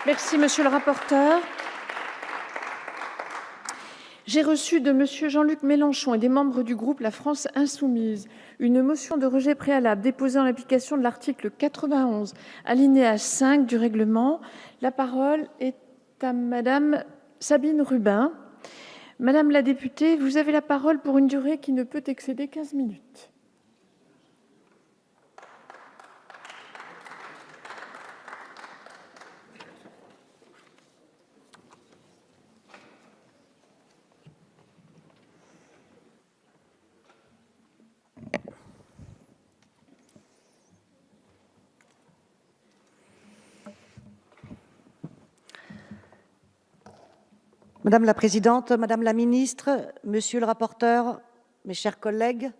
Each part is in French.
Merci, monsieur le rapporteur. J'ai reçu de monsieur Jean-Luc Mélenchon et des membres du groupe La France insoumise une motion de rejet préalable déposée en application de l'article 91, alinéa 5 du règlement. La parole est à madame Sabine Rubin. Madame la députée, vous avez la parole pour une durée qui ne peut excéder 15 minutes. Madame la présidente, madame la ministre, monsieur le rapporteur, mes chers collègues,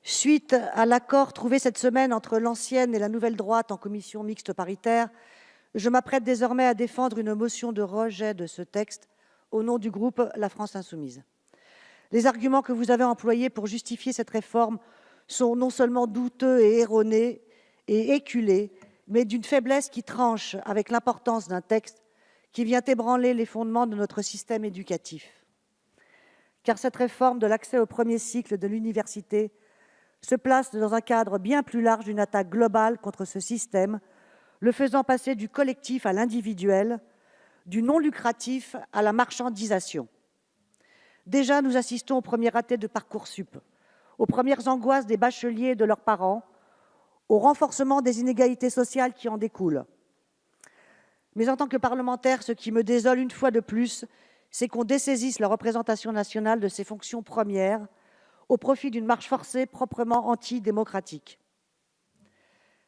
suite à l'accord trouvé cette semaine entre l'ancienne et la nouvelle droite en commission mixte paritaire, je m'apprête désormais à défendre une motion de rejet de ce texte au nom du groupe La France insoumise. Les arguments que vous avez employés pour justifier cette réforme sont non seulement douteux et erronés et éculés, mais d'une faiblesse qui tranche avec l'importance d'un texte qui vient ébranler les fondements de notre système éducatif. Car cette réforme de l'accès au premier cycle de l'université se place dans un cadre bien plus large d'une attaque globale contre ce système, le faisant passer du collectif à l'individuel, du non lucratif à la marchandisation. Déjà, nous assistons aux premiers ratés de Parcoursup, aux premières angoisses des bacheliers et de leurs parents, au renforcement des inégalités sociales qui en découlent. Mais en tant que parlementaire, ce qui me désole une fois de plus, c'est qu'on dessaisisse la représentation nationale de ses fonctions premières au profit d'une marche forcée proprement antidémocratique.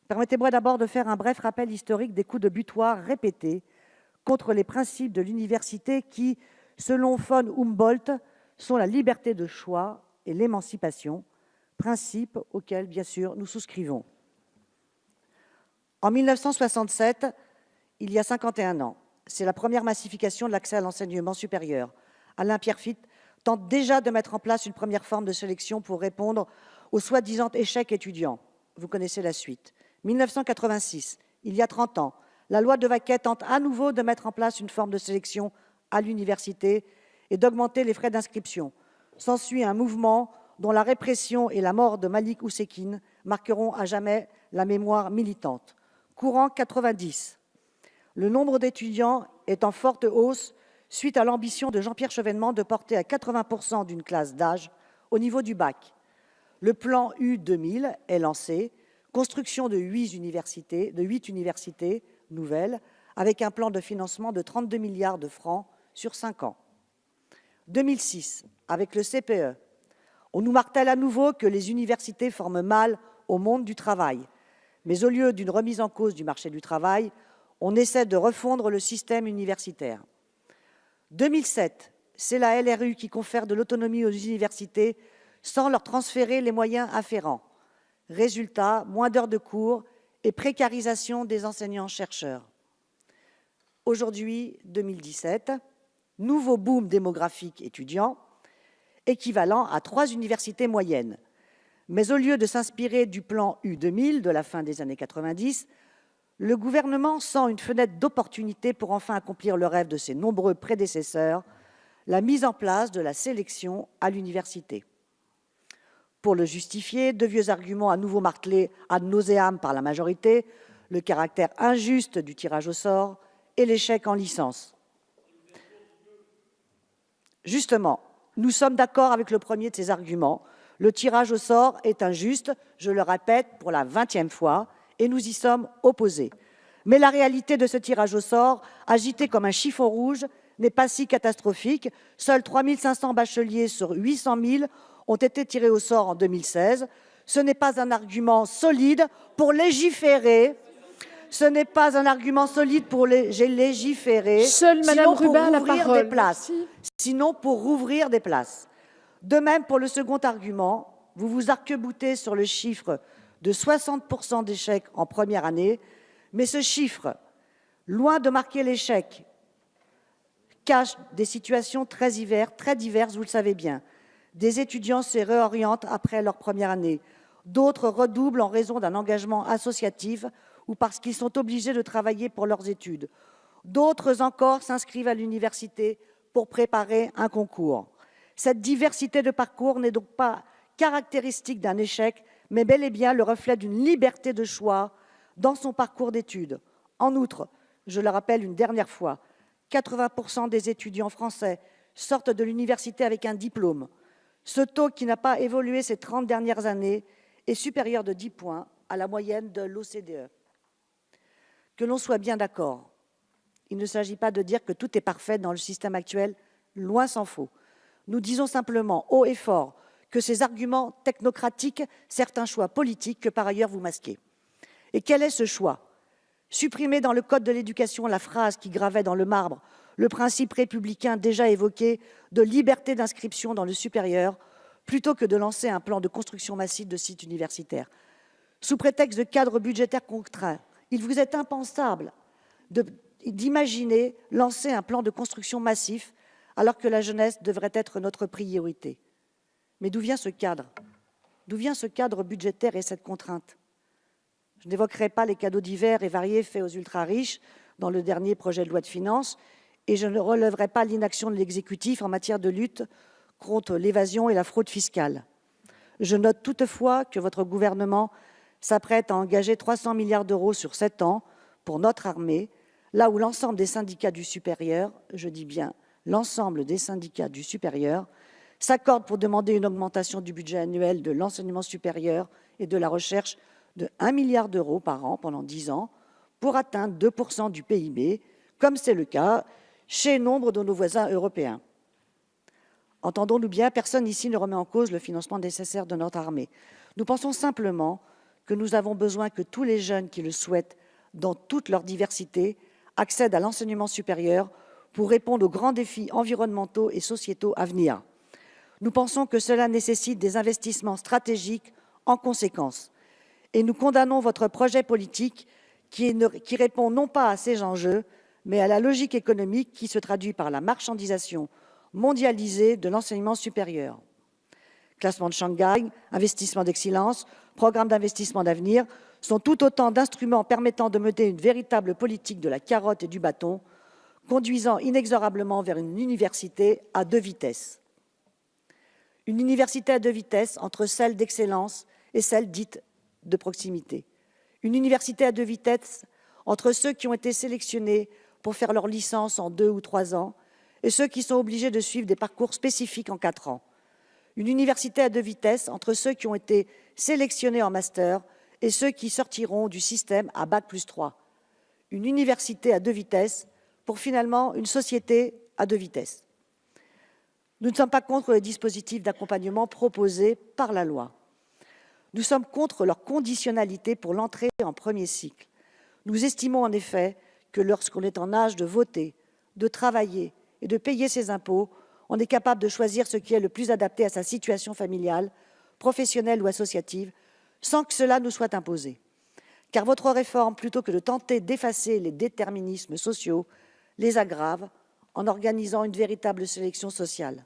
Permettez-moi d'abord de faire un bref rappel historique des coups de butoir répétés contre les principes de l'université qui, selon von Humboldt, sont la liberté de choix et l'émancipation, principes auxquels, bien sûr, nous souscrivons. En 1967, il y a 51 ans, c'est la première massification de l'accès à l'enseignement supérieur. Alain Pierrefitte tente déjà de mettre en place une première forme de sélection pour répondre aux soi-disant échecs étudiants. Vous connaissez la suite. 1986, il y a 30 ans, la loi de Vaquet tente à nouveau de mettre en place une forme de sélection à l'université et d'augmenter les frais d'inscription. S'ensuit un mouvement dont la répression et la mort de Malik Oussekine marqueront à jamais la mémoire militante. Courant 90. Le nombre d'étudiants est en forte hausse suite à l'ambition de Jean-Pierre Chevènement de porter à 80% d'une classe d'âge au niveau du bac. Le plan U2000 est lancé, construction de 8 universités nouvelles, avec un plan de financement de 32 milliards de francs sur 5 ans. 2006, avec le CPE, on nous martèle à nouveau que les universités forment mal au monde du travail. Mais au lieu d'une remise en cause du marché du travail, on essaie de refondre le système universitaire. 2007, c'est la LRU qui confère de l'autonomie aux universités sans leur transférer les moyens afférents. Résultat, moins d'heures de cours et précarisation des enseignants-chercheurs. Aujourd'hui, 2017, nouveau boom démographique étudiant, équivalent à 3 universités moyennes. Mais au lieu de s'inspirer du plan U2000 de la fin des années 90, le gouvernement sent une fenêtre d'opportunité pour enfin accomplir le rêve de ses nombreux prédécesseurs, la mise en place de la sélection à l'université. Pour le justifier, de vieux arguments à nouveau martelés ad nauseam par la majorité, le caractère injuste du tirage au sort et l'échec en licence. Justement, nous sommes d'accord avec le premier de ces arguments. Le tirage au sort est injuste, je le répète pour la 20e fois, et nous y sommes opposés. Mais la réalité de ce tirage au sort, agité comme un chiffon rouge, n'est pas si catastrophique. Seuls 3 500 bacheliers sur 800 000 ont été tirés au sort en 2016. Ce n'est pas un argument solide pour légiférer. Ce n'est pas un argument solide pour légiférer. Seule Madame Rubin a la parole. Sinon pour rouvrir des places. De même, pour le second argument, vous vous arc-boutez sur le chiffre de 60% d'échecs en première année, mais ce chiffre, loin de marquer l'échec, cache des situations très diverses, vous le savez bien. Des étudiants se réorientent après leur première année, d'autres redoublent en raison d'un engagement associatif ou parce qu'ils sont obligés de travailler pour leurs études. D'autres encore s'inscrivent à l'université pour préparer un concours. Cette diversité de parcours n'est donc pas caractéristique d'un échec, mais bel et bien le reflet d'une liberté de choix dans son parcours d'études. En outre, je le rappelle une dernière fois, 80% des étudiants français sortent de l'université avec un diplôme. Ce taux, qui n'a pas évolué ces 30 dernières années, est supérieur de 10 points à la moyenne de l'OCDE. Que l'on soit bien d'accord, il ne s'agit pas de dire que tout est parfait dans le système actuel, loin s'en faut. Nous disons simplement haut et fort que ces arguments technocratiques servent un choix politique que par ailleurs vous masquez. Et quel est ce choix? Supprimer dans le Code de l'éducation la phrase qui gravait dans le marbre le principe républicain déjà évoqué de liberté d'inscription dans le supérieur, plutôt que de lancer un plan de construction massive de sites universitaires. Sous prétexte de cadre budgétaire contraint, il vous est impensable d'imaginer lancer un plan de construction massif alors que la jeunesse devrait être notre priorité. Mais d'où vient ce cadre? D'où vient ce cadre budgétaire et cette contrainte? Je n'évoquerai pas les cadeaux divers et variés faits aux ultra-riches dans le dernier projet de loi de finances, et je ne relèverai pas l'inaction de l'exécutif en matière de lutte contre l'évasion et la fraude fiscale. Je note toutefois que votre gouvernement s'apprête à engager 300 milliards d'euros sur 7 ans pour notre armée, là où l'ensemble des syndicats du supérieur, je dis bien l'ensemble des syndicats du supérieur, s'accordent pour demander une augmentation du budget annuel de l'enseignement supérieur et de la recherche de 1 milliard d'euros par an pendant 10 ans pour atteindre 2% du PIB, comme c'est le cas chez nombre de nos voisins européens. Entendons-nous bien, personne ici ne remet en cause le financement nécessaire de notre armée. Nous pensons simplement que nous avons besoin que tous les jeunes qui le souhaitent, dans toute leur diversité, accèdent à l'enseignement supérieur pour répondre aux grands défis environnementaux et sociétaux à venir. Nous pensons que cela nécessite des investissements stratégiques en conséquence. Et nous condamnons votre projet politique qui répond non pas à ces enjeux, mais à la logique économique qui se traduit par la marchandisation mondialisée de l'enseignement supérieur. Classement de Shanghai, investissement d'excellence, programme d'investissement d'avenir sont tout autant d'instruments permettant de mener une véritable politique de la carotte et du bâton, conduisant inexorablement vers une université à 2 vitesses. Une université à 2 vitesses entre celle d'excellence et celle dite de proximité. Une université à 2 vitesses entre ceux qui ont été sélectionnés pour faire leur licence en 2 ou 3 ans et ceux qui sont obligés de suivre des parcours spécifiques en 4 ans. Une université à 2 vitesses entre ceux qui ont été sélectionnés en master et ceux qui sortiront du système à Bac+3. Une université à 2 vitesses pour finalement une société à 2 vitesses. Nous ne sommes pas contre les dispositifs d'accompagnement proposés par la loi. Nous sommes contre leur conditionnalité pour l'entrée en premier cycle. Nous estimons en effet que lorsqu'on est en âge de voter, de travailler et de payer ses impôts, on est capable de choisir ce qui est le plus adapté à sa situation familiale, professionnelle ou associative, sans que cela nous soit imposé. Car votre réforme, plutôt que de tenter d'effacer les déterminismes sociaux, les aggrave en organisant une véritable sélection sociale.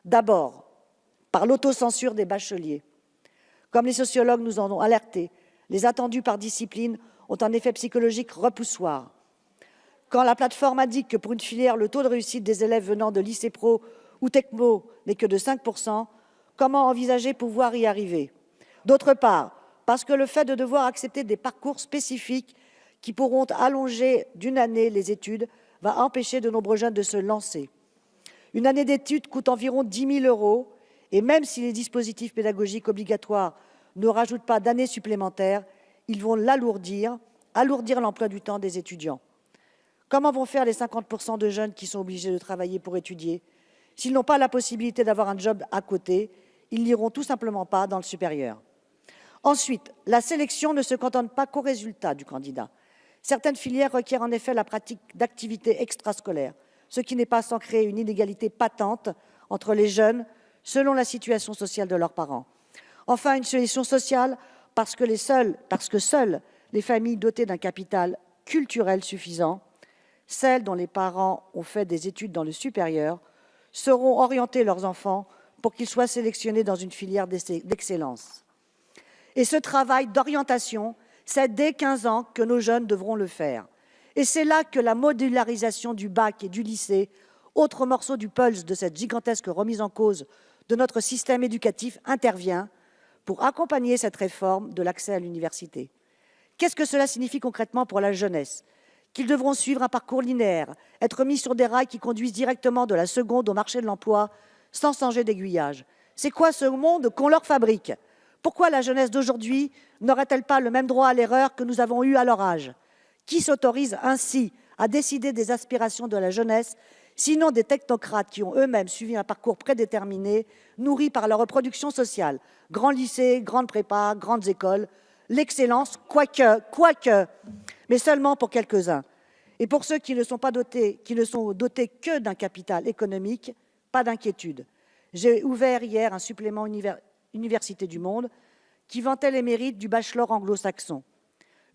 D'abord, par l'autocensure des bacheliers. Comme les sociologues nous en ont alerté, les attendus par discipline ont un effet psychologique repoussoir. Quand la plateforme indique que pour une filière, le taux de réussite des élèves venant de lycée pro ou techno n'est que de 5%, comment envisager pouvoir y arriver? D'autre part, parce que le fait de devoir accepter des parcours spécifiques qui pourront allonger d'1 année les études va empêcher de nombreux jeunes de se lancer. Une année d'études coûte environ 10 000 € et même si les dispositifs pédagogiques obligatoires ne rajoutent pas d'années supplémentaires, ils vont alourdir l'emploi du temps des étudiants. Comment vont faire les 50% de jeunes qui sont obligés de travailler pour étudier? S'ils n'ont pas la possibilité d'avoir un job à côté, ils n'iront tout simplement pas dans le supérieur. Ensuite, la sélection ne se cantonne pas qu'au résultat du candidat. Certaines filières requièrent en effet la pratique d'activités extrascolaires, ce qui n'est pas sans créer une inégalité patente entre les jeunes selon la situation sociale de leurs parents. Enfin, une solution sociale parce que seules les familles dotées d'un capital culturel suffisant, celles dont les parents ont fait des études dans le supérieur, sauront orienter leurs enfants pour qu'ils soient sélectionnés dans une filière d'excellence. Et ce travail d'orientation, c'est dès 15 ans que nos jeunes devront le faire. Et c'est là que la modularisation du bac et du lycée, autre morceau du pulse de cette gigantesque remise en cause de notre système éducatif, intervient pour accompagner cette réforme de l'accès à l'université. Qu'est-ce que cela signifie concrètement pour la jeunesse? Qu'ils devront suivre un parcours linéaire, être mis sur des rails qui conduisent directement de la seconde au marché de l'emploi sans changer d'aiguillage. C'est quoi ce monde qu'on leur fabrique? Pourquoi la jeunesse d'aujourd'hui n'aurait-elle pas le même droit à l'erreur que nous avons eu à leur âge? Qui s'autorise ainsi à décider des aspirations de la jeunesse, sinon des technocrates qui ont eux-mêmes suivi un parcours prédéterminé, nourri par leur reproduction sociale? Grands lycées, grandes prépas, grandes écoles, l'excellence, quoique, mais seulement pour quelques-uns. Et pour ceux qui ne sont dotés que d'un capital économique, pas d'inquiétude. J'ai ouvert hier un supplément Université du Monde qui vantait les mérites du bachelor anglo-saxon,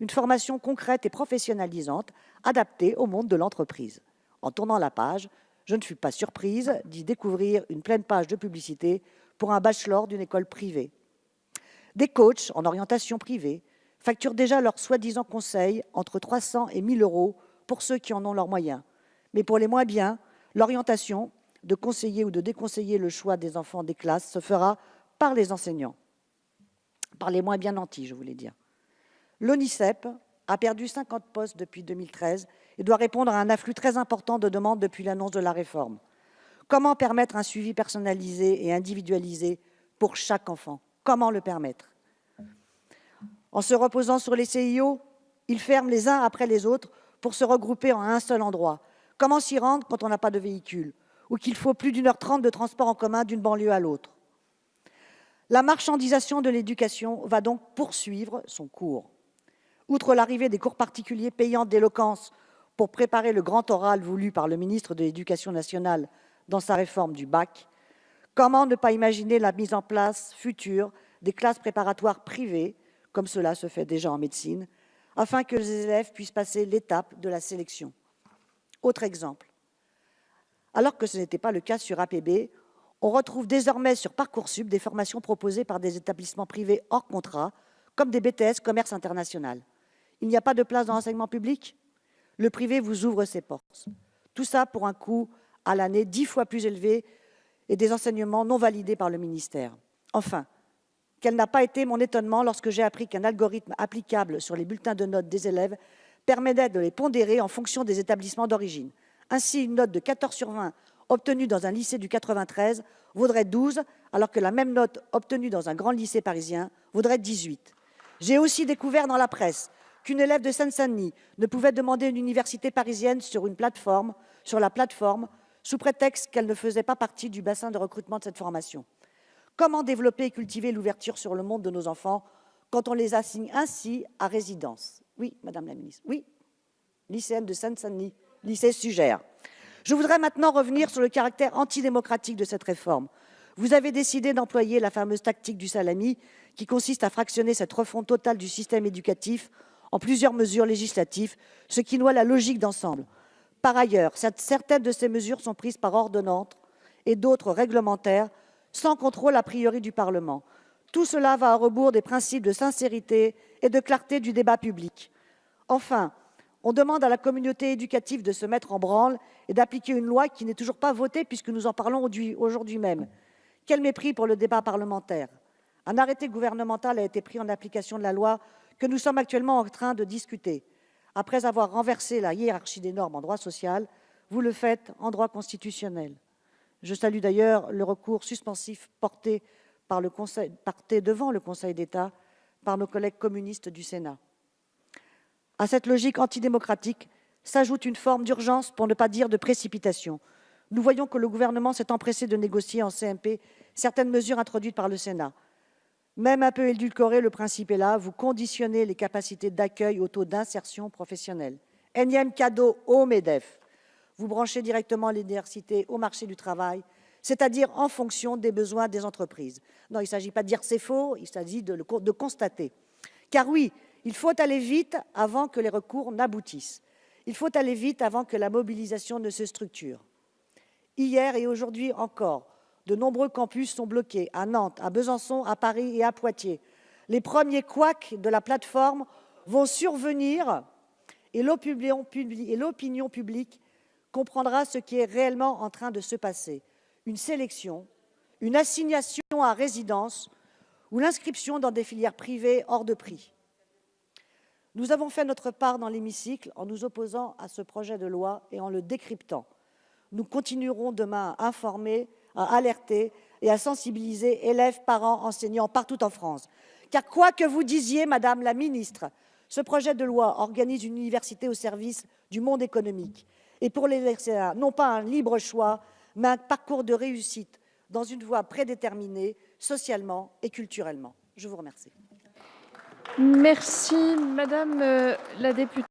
une formation concrète et professionnalisante adaptée au monde de l'entreprise. En tournant la page, je ne fus pas surprise d'y découvrir une pleine page de publicité pour un bachelor d'une école privée. Des coachs en orientation privée facturent déjà leurs soi-disant conseils entre 300 et 1 000 euros pour ceux qui en ont leurs moyens. Mais pour les moins bien, l'orientation, de conseiller ou de déconseiller le choix des enfants des classes, se fera par les enseignants, par les moins bien nantis, je voulais dire. L'ONICEP a perdu 50 postes depuis 2013 et doit répondre à un afflux très important de demandes depuis l'annonce de la réforme. Comment permettre un suivi personnalisé et individualisé pour chaque enfant? Comment le permettre? En se reposant sur les CIO, ils ferment les uns après les autres pour se regrouper en un seul endroit. Comment s'y rendre quand on n'a pas de véhicule ou qu'il faut plus d'1h30 de transport en commun d'une banlieue à l'autre? La marchandisation de l'éducation va donc poursuivre son cours. Outre l'arrivée des cours particuliers payants d'éloquence pour préparer le grand oral voulu par le ministre de l'Éducation nationale dans sa réforme du bac, comment ne pas imaginer la mise en place future des classes préparatoires privées, comme cela se fait déjà en médecine, afin que les élèves puissent passer l'étape de la sélection. Autre exemple. Alors que ce n'était pas le cas sur APB, on retrouve désormais sur Parcoursup des formations proposées par des établissements privés hors contrat, comme des BTS commerce international. Il n'y a pas de place dans l'enseignement public? Le privé vous ouvre ses portes. Tout ça pour un coût à l'année 10 fois plus élevé et des enseignements non validés par le ministère. Enfin, quel n'a pas été mon étonnement lorsque j'ai appris qu'un algorithme applicable sur les bulletins de notes des élèves permettait de les pondérer en fonction des établissements d'origine. Ainsi, une note de 14 sur 20 obtenue dans un lycée du 93 vaudrait 12, alors que la même note obtenue dans un grand lycée parisien vaudrait 18. J'ai aussi découvert dans la presse qu'une élève de Seine-Saint-Denis ne pouvait demander une université parisienne sur la plateforme, sous prétexte qu'elle ne faisait pas partie du bassin de recrutement de cette formation. Comment développer et cultiver l'ouverture sur le monde de nos enfants quand on les assigne ainsi à résidence? Oui, Madame la Ministre, oui, lycéenne de Seine-Saint-Denis, lycée Sugère. Je voudrais maintenant revenir sur le caractère antidémocratique de cette réforme. Vous avez décidé d'employer la fameuse tactique du salami qui consiste à fractionner cette refonte totale du système éducatif en plusieurs mesures législatives, ce qui noie la logique d'ensemble. Par ailleurs, certaines de ces mesures sont prises par ordonnance et d'autres réglementaires, sans contrôle a priori du Parlement. Tout cela va à rebours des principes de sincérité et de clarté du débat public. Enfin, on demande à la communauté éducative de se mettre en branle et d'appliquer une loi qui n'est toujours pas votée puisque nous en parlons aujourd'hui même. Quel mépris pour le débat parlementaire! Un arrêté gouvernemental a été pris en application de la loi que nous sommes actuellement en train de discuter. Après avoir renversé la hiérarchie des normes en droit social, vous le faites en droit constitutionnel. Je salue d'ailleurs le recours suspensif porté devant le Conseil d'État par nos collègues communistes du Sénat. À cette logique antidémocratique s'ajoute une forme d'urgence, pour ne pas dire de précipitation. Nous voyons que le gouvernement s'est empressé de négocier en CMP certaines mesures introduites par le Sénat. Même un peu édulcoré, le principe est là, vous conditionnez les capacités d'accueil au taux d'insertion professionnelle. Énième cadeau au MEDEF. Vous branchez directement l'université au marché du travail, c'est-à-dire en fonction des besoins des entreprises. Non, il ne s'agit pas de dire c'est faux, il s'agit de constater. Car oui, il faut aller vite avant que les recours n'aboutissent. Il faut aller vite avant que la mobilisation ne se structure. Hier et aujourd'hui encore, de nombreux campus sont bloqués, à Nantes, à Besançon, à Paris et à Poitiers. Les premiers couacs de la plateforme vont survenir et l'opinion publique comprendra ce qui est réellement en train de se passer. Une sélection, une assignation à résidence ou l'inscription dans des filières privées hors de prix. Nous avons fait notre part dans l'hémicycle en nous opposant à ce projet de loi et en le décryptant. Nous continuerons demain à informer, à alerter et à sensibiliser élèves, parents, enseignants partout en France. Car quoi que vous disiez, Madame la Ministre, ce projet de loi organise une université au service du monde économique. Et pour les lycéens, non pas un libre choix, mais un parcours de réussite dans une voie prédéterminée, socialement et culturellement. Je vous remercie. Merci, Madame la députée.